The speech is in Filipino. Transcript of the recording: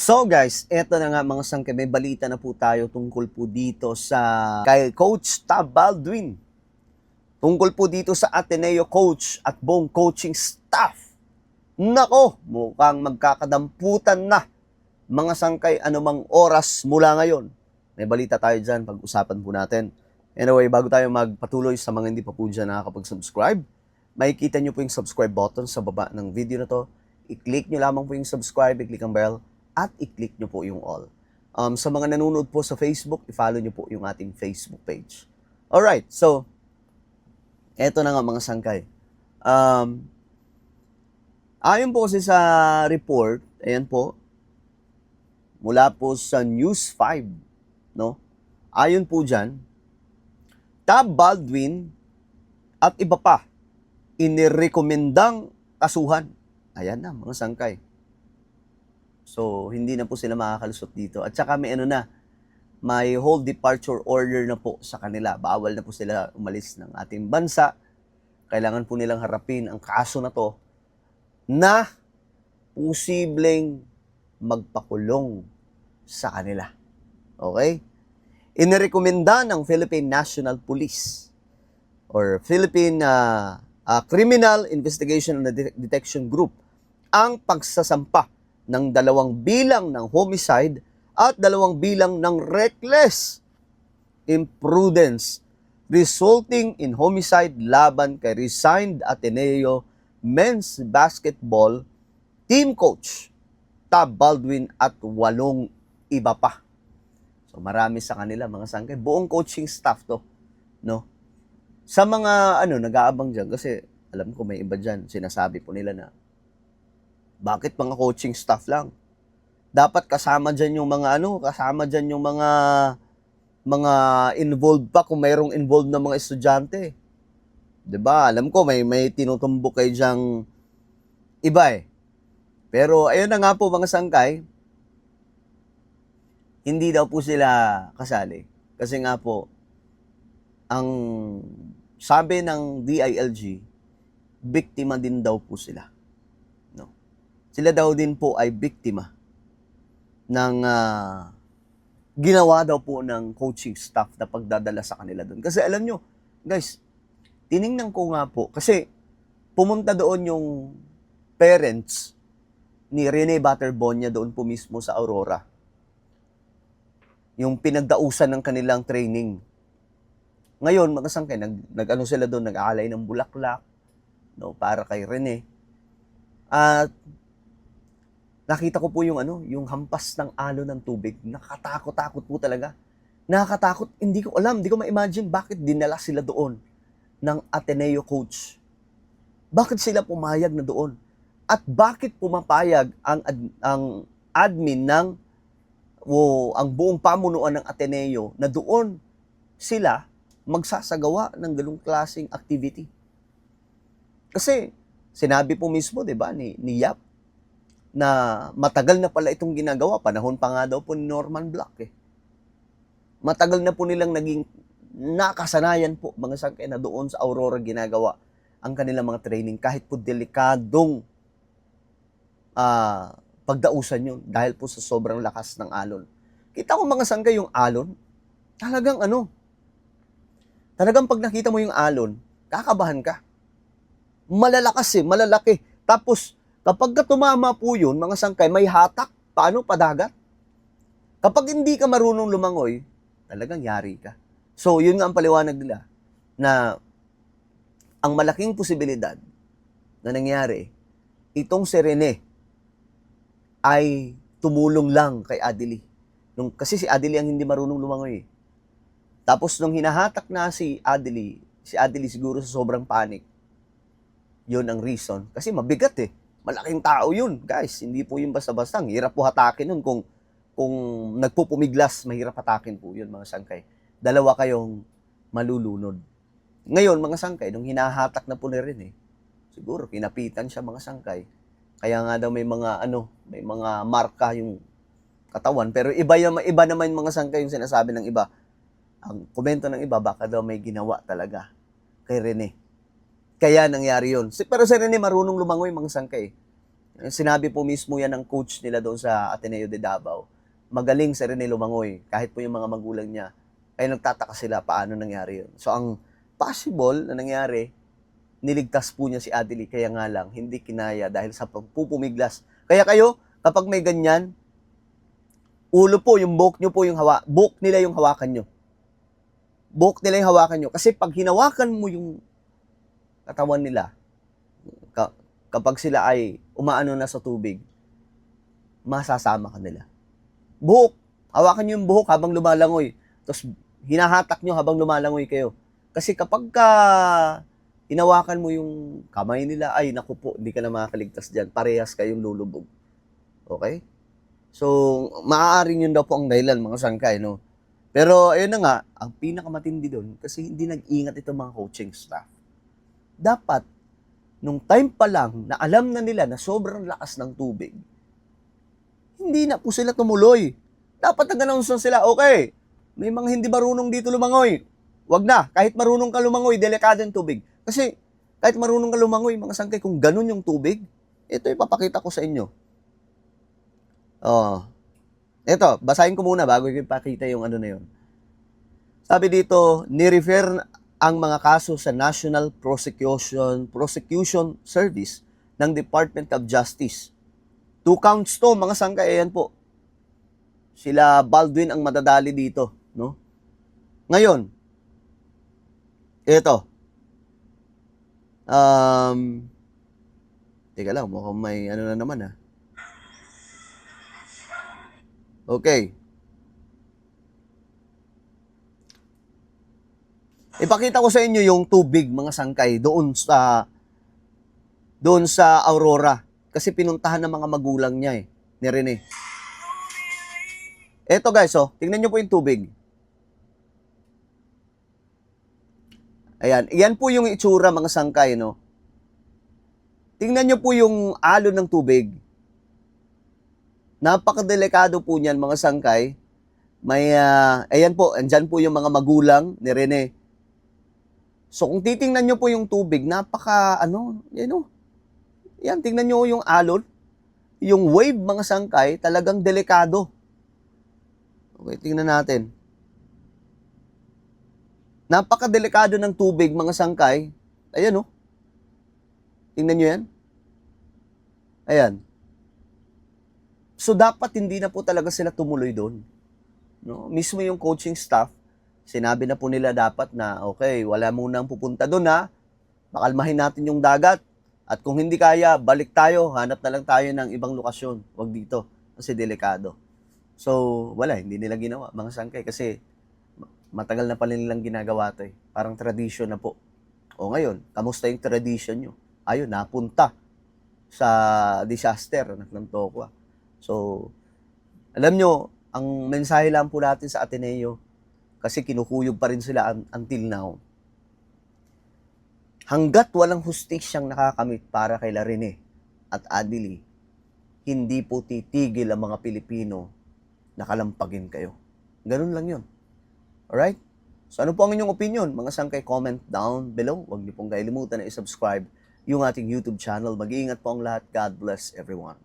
So guys, eto na nga mga sangkay, may balita na po tayo tungkol po dito sa kay Coach Tab Baldwin. Tungkol po dito sa Ateneo coach at buong coaching staff. Nako, mukhang magkakadamputan na mga sangkay anumang oras mula ngayon. May balita tayo dyan, pag-usapan po natin. Anyway, bago tayo magpatuloy sa mga hindi pa po dyan nakakapag-subscribe, makikita nyo po yung subscribe button sa baba ng video na to. I-click nyo lamang po yung subscribe, i-click ang bell, at i-click nyo po yung all. Sa mga nanonood po sa Facebook, i-follow nyo po yung ating Facebook page. Alright, so, eto na nga mga sangkay. Ayon po kasi sa report, ayan po, mula po sa News 5, no? Ayon po dyan, Tab Baldwin at iba pa, inirekomendang kasuhan. Ayan na, mga sangkay. So, hindi na po sila makakalusot dito. At saka may whole departure order na po sa kanila. Bawal na po sila umalis ng ating bansa. Kailangan po nilang harapin ang kaso na to na posibleng magpakulong sa kanila. Okay? Inirekomenda ng Philippine National Police or Philippine Criminal Investigation and Detection Group ang pagsasampa ng 2 bilang ng homicide at 2 bilang ng reckless imprudence resulting in homicide laban kay resigned Ateneo men's basketball team coach Tab Baldwin at 8 iba pa. So marami sa kanila mga sangkay, buong coaching staff to, no? Sa mga nag-aabang diyan kasi alam ko may iba diyan sinasabi po nila na bakit mga coaching staff lang? Dapat kasama diyan yung mga involved pa kung mayroong involved na mga estudyante. 'Di ba? Alam ko may tinutumbok kay diyang iba eh. Pero ayun na nga po mga sangkay, hindi daw po sila kasali. Kasi nga po, ang sabi ng DILG, biktima din daw po sila. Sila daw din po ay biktima ng ginawa daw po ng coaching staff na pagdadala sa kanila doon. Kasi alam nyo, guys, tiningnan ko nga po, kasi pumunta doon yung parents ni Rene Batterbonia doon po mismo sa Aurora. Yung pinagdausan ng kanilang training. Ngayon, mga sangkay, nag-ano sila doon, nag-aalay ng bulaklak, no, para kay Rene. At nakita ko po yung hampas ng alon ng tubig. Nakakatakot-takot po talaga. Nakakatakot. Hindi ko ma-imagine bakit dinala sila doon ng Ateneo coach. Bakit sila pumayag na doon? At bakit pumapayag ang admin ang buong pamunuan ng Ateneo na doon sila magsasagawa ng ganung klaseng activity? Kasi sinabi po mismo, 'di ba, ni Yap, na matagal na pala itong ginagawa. Panahon pa nga daw po ni Norman Black eh. Matagal na po nilang naging nakasanayan po mga sangkay na doon sa Aurora ginagawa ang kanilang mga training kahit po delikadong pagdausan yun dahil po sa sobrang lakas ng alon. Kita ko mga sangkay yung alon, talagang pag nakita mo yung alon, kakabahan ka. Malalaki. Tapos kapag tumama po yun, mga sangkay, may hatak. Paano? Padagat. Kapag hindi ka marunong lumangoy, talagang yari ka. So, yun nga ang paliwanag nila, na ang malaking posibilidad na nangyari, itong si Rene ay tumulong lang kay Adely. Kasi si Adely ang hindi marunong lumangoy. Tapos nung hinahatak na si Adely siguro sa sobrang panic, yun ang reason. Kasi mabigat eh. Malaking tao yun, guys. Hindi po yung basta-basta. Hirap po hatakin nun. Kung nagpupumiglas, mahirap hatakin po yun, mga sangkay. 2 kayong malulunod. Ngayon, mga sangkay, nung hinahatak na po na rin eh, siguro kinapitan siya, mga sangkay. Kaya nga daw may mga marka yung katawan. Pero iba naman mga sangkay yung sinasabi ng iba. Ang komento ng iba, baka daw may ginawa talaga kay Rene. Kaya nangyari yun. Pero si Rene marunong lumangoy, mga sangkay. Sinabi po mismo yan ng coach nila doon sa Ateneo de Davao. Magaling si Rene Lumangoy, kahit po yung mga magulang niya. Kaya nagtataka sila paano nangyari yun. So ang possible na nangyari, niligtas po niya si Adelie, kaya nga lang, hindi kinaya dahil sa pagpupumiglas. Kaya kayo, kapag may ganyan, ulo po, yung buhok nyo po yung buhok nila yung hawakan nyo. Buhok nila yung hawakan nyo. Kasi pag hinawakan mo yung katawan nila, kapag sila ay umaano na sa tubig, masasama ka nila. Buhok. Hawakan nyo yung buhok habang lumalangoy. Tapos hinahatak nyo habang lumalangoy kayo. Kasi kapag hinawakan mo yung kamay nila, ay naku po, hindi ka na makakaligtas dyan. Parehas kayong lulubog. Okay? So, maaaring yun daw po ang dahilan, mga sangkay, no? Pero, ayun na nga, ang pinakamatindi doon, kasi hindi nag-ingat itong mga coaching staff. Dapat, nung time pa lang, na alam na nila na sobrang lakas ng tubig, hindi na po sila tumuloy. Dapat nag-announce sila, okay, may mga hindi marunong dito lumangoy. Wag na, kahit marunong ka lumangoy, delikado yung tubig. Kasi, kahit marunong ka lumangoy, mga sangkay, kung ganun yung tubig, ito ipapakita ko sa inyo. Ito, basahin ko muna bago ko ipakita yung ano na yun. Sabi dito, ni-refer ang mga kaso sa National Prosecution Service ng Department of Justice. 2 counts to, mga sangkay, ayan po. Sila Baldwin ang madadali dito, no? Ngayon, ito. Teka lang, mukhang may ano na naman Okay. Ipakita ko sa inyo yung tubig, mga sangkay, doon sa Aurora. Kasi pinuntahan ng mga magulang niya ni Rene. Eto guys, tingnan nyo po yung tubig. Ayan, yan po yung itsura, mga sangkay, no? Tingnan nyo po yung alon ng tubig. Napakadelikado po niyan, mga sangkay. Ayan po, andyan po yung mga magulang ni Rene. So, kung titingnan nyo po yung tubig, yan, tingnan nyo yung alon. Yung wave, mga sangkay, talagang delikado. Okay, tingnan natin. Napakadelikado ng tubig, mga sangkay. Ayan, Tingnan nyo yan. Ayan. So, dapat hindi na po talaga sila tumuloy doon. No? Mismo yung coaching staff, sinabi na po nila dapat na, okay, wala munang pupunta doon Pakalmahin natin yung dagat. At kung hindi kaya, balik tayo, hanap na lang tayo ng ibang lokasyon. Huwag dito, kasi delikado. So, wala, hindi nila ginawa, mga sangkay, kasi matagal na pala nilang ginagawa ito Parang tradition na po. O ngayon, kamusta yung tradition nyo? Ayun, napunta sa disaster, anak ng Tokwa. So, alam nyo, ang mensahe lang po natin sa Ateneo, kasi kinukuyog pa rin sila until now. Hanggat walang hustisyang nakakamit para kay Rene at Adelie, hindi po titigil ang mga Pilipino na kalampagin kayo. Ganun lang yun. Alright? So ano po ang inyong opinion? Mga sangkay, comment down below. Huwag niyo pong kalimutan na i-subscribe yung ating YouTube channel. Mag-iingat po ang lahat. God bless everyone.